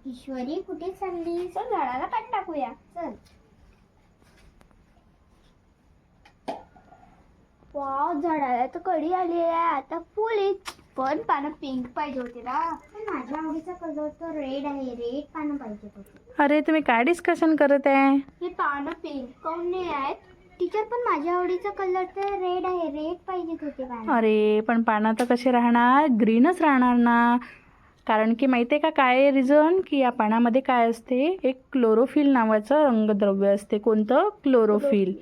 ईश्वरी कुठे चालली? चल झाडाला पाणी टाकूया. चल. वाव, झाडाला तर कळी आली आहे. आता फुल येत. पण पानं पिंक पाहिजे होते ना. पण माझ्या आवडीचा कलर तर रेड आहे. रेड पानं पाहिजे होते. अरे तुम्ही काय डिस्कशन करत आहे? हे पानं पिंक काऊन नाही आहेत? टीचर, पण माझ्या आवडीचा कलर तर रेड आहे. रेड पाहिजे होते पानं. अरे पण पानं तर कसे राहणार? ग्रीनच राहणार ना. कारण की माहिती आहे का काय रिझन? की या पानामध्ये काय असते? एक क्लोरोफिल नावाचं रंगद्रव्य असते. कोणतं? क्लोरोफिल.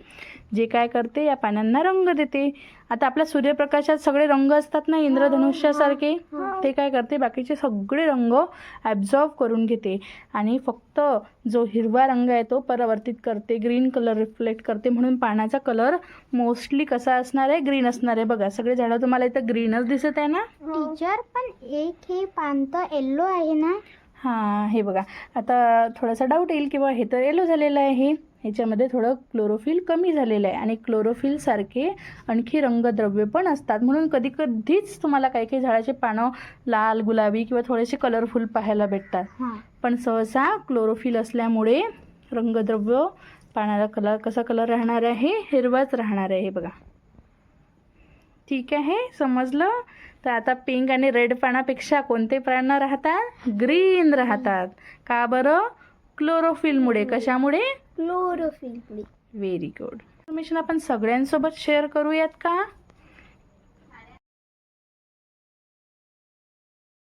जे काय करते? या पानांना रंग देते. आता आपल्या सूर्यप्रकाशात सगळे रंग असतात ना, इंद्रधनुष्यासारखे. ते काय करते? बाकीचे सगळे रंग ॲब्झॉर्ब करून घेते आणि फक्त जो हिरवा रंग आहे तो परावर्तित करते. ग्रीन कलर रिफ्लेक्ट करते. म्हणून पानाचा कलर मोस्टली कसा असणार आहे? ग्रीन असणार आहे. बघा, सगळे झाडं तुम्हाला इथं ग्रीनच दिसत आहे ना. टीचर, पण एक हे पान तर येल्लो आहे ना. हां, हे बघा. आता थोडासा डाऊट येईल की बा हे तर येलो झालेलं आहे. ह्याच्यामध्ये थोडं क्लोरोफिल कमी झालेलं आहे आणि क्लोरोफिलसारखे आणखी रंगद्रव्य पण असतात. म्हणून कधी कधीच तुम्हाला काही काही झाडाचे पानं लाल, गुलाबी किंवा थोडेसे कलरफुल पाहायला भेटतात. पण सहसा क्लोरोफिल असल्यामुळे रंगद्रव्य पानाला कसा कलर राहणार आहे? हिरवाच राहणार आहे. हे बघा. ठीक आहे, समजलं? तर आता पिंक आणि रेड पानापेक्षा कोणते पानं राहतात? ग्रीन राहतात. का बरं? क्लोरोफिलमुळे. कशामुळे? क्लोरोफिल. Very good. इन्फॉर्मेशन आपण सगळ्यांसोबत शेअर करूयात का?